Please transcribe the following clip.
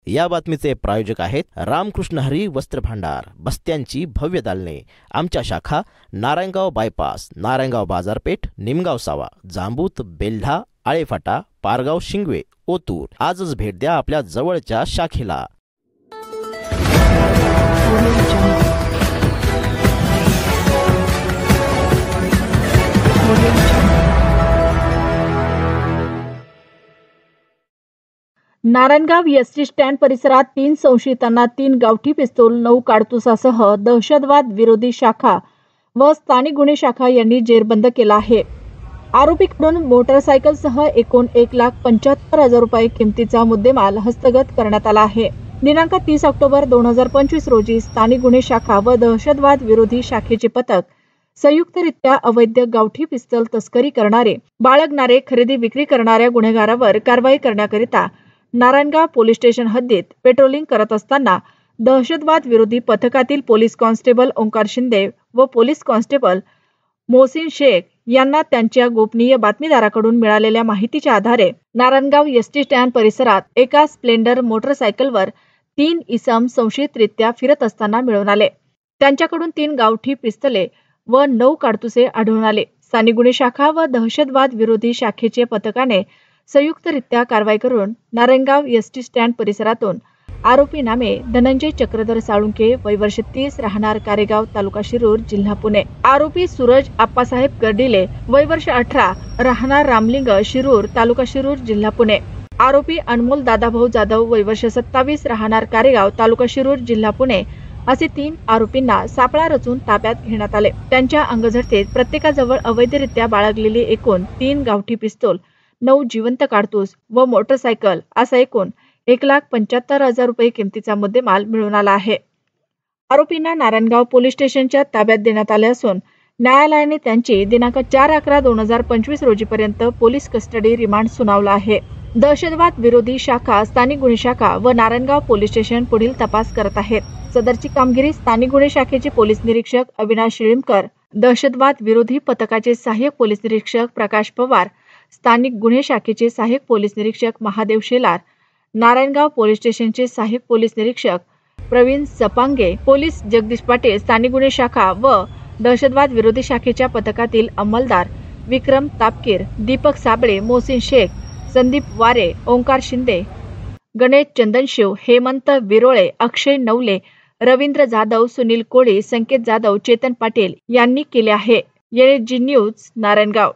या बातमीचे प्रायोजक आहेत रामकृष्ण हरी वस्त्र भांडार, बस्त्यांची भव्य दालने। आमच्या शाखा नारायणगाव बायपास, नारायणगाव बाजारपेठ, निमगाव सावा, जांबूत, बेल्ढा, आळेफाटा, पारगाव, शिंगवे, ओतूर। आजच भेट द्या आपल्या जवळच्या शाखेला। नारायणगाव एसटी स्टँड परिसरात 3 संशयितांना 3 गावठी पिस्तूल, 9 काडतुसासह दहशतवाद विरोधी शाखा व स्थानिक गुन्हे शाखा यांनी जेरबंद केला आहे। आरोपीकडून मोटरसायकलसह एकूण 1,75,000 रुपये किमतीचा मुद्देमाल हस्तगत करण्यात आला आहे। दिनांक 30 ऑक्टोबर 2025 रोजी स्थानिक गुन्हे शाखा व दहशतवाद विरोधी शाखेचे पथक संयुक्तरित्या अवैध गावठी पिस्तूल तस्करी करणारे, बाळगणारे, खरेदी विक्री करणाऱ्या गुन्हेगारावर कारवाई करण्याकरिता नारायणगाव पोलीस स्टेशन हद्दीत पेट्रोलिंग करत असताना दहशतवाद विरोधी पथकातील पोलीस कॉन्स्टेबल ओंकार शिंदे व पोलीस कॉन्स्टेबल मोहसिन शेख यांना त्यांच्या गोपनीय बातमीदाराकडून मिळालेल्या माहितीच्या आधारे नारायणगाव एसटी स्टँड परिसरात एका स्प्लेंडर मोटरसायकलवर 3 इसम संशयितरित्या फिरत असताना मिळून आले। त्यांच्याकडून 3 गावठी पिस्तले व 9 काडतुसे आढळून आले। स्थानिक गुन्हे शाखा व दहशतवाद विरोधी शाखेचे पथकाने संयुक्तरित्या कारवाई करून नारायणगाव एसटी स्टँड परिसरातून आरोपी नामे धनंजय चक्रधर साळुंके, वय वर्ष 30, राहणार कारेगाव, तालुका शिरूर, जिल्हा पुणे। आरोपी सूरज आप्पासाहेब गर्डिले, वय वर्ष 18, राहणार रामलिंग, शिरूर, तालुका शिरूर, जिल्हा पुणे। आरोपी अनमोल दादाभाऊ जाधव, वय वर्ष 27, राहणार कारेगाव, तालुका शिरूर, जिल्हा पुणे असे 3 आरोपींना सापळा रचून ताब्यात घेण्यात आले। त्यांच्या अंगझडतीत प्रत्येकाजवळ अवैधरित्या बाळगलेली एकूण 3 गावठी पिस्तूल, 9 जिवंत काडतूस व मोटरसायकल असा एकूण 1,75,000 रुपये किमतीचा मुद्देमाल मिळून आला आहे। आरोपींना नारायणगाव पोलीस स्टेशनच्या ताब्यात देण्यात आले असून न्यायालयाने त्यांची दिनांक 4/11/2025 रोजीपर्यंत पोलीस कस्टडी रिमांड सुनावला आहे। दहशतवाद विरोधी शाखा, स्थानिक गुन्हे शाखा व नारायणगाव पोलीस स्टेशन पुढील तपास करत आहेत। सदरची कामगिरी स्थानिक गुन्हे शाखेचे पोलीस निरीक्षक अविनाश शिळीमकर, दहशतवाद विरोधी पथकाचे सहाय्यक पोलीस निरीक्षक प्रकाश पवार, स्थानिक गुन्हे शाखेचे सहाय्यक पोलीस निरीक्षक महादेव शेलार, नारायणगाव पोलीस स्टेशनचे सहाय्यक पोलीस निरीक्षक प्रवीण सपांगे, पोलीस जगदीश पाटील, स्थानिक गुन्हे शाखा व दहशतवाद विरोधी शाखेच्या पथकातील अंमलदार विक्रम तापकीर, दीपक साबळे, मोहसिन शेख, संदीप वारे, ओंकार शिंदे, गणेश चंदनशिव, हेमंत विरोळे, अक्षय नवले, रवींद्र जाधव, सुनील कोळी, संकेत जाधव, चेतन पाटील यांनी केले आहे। NG news, Narayangaon.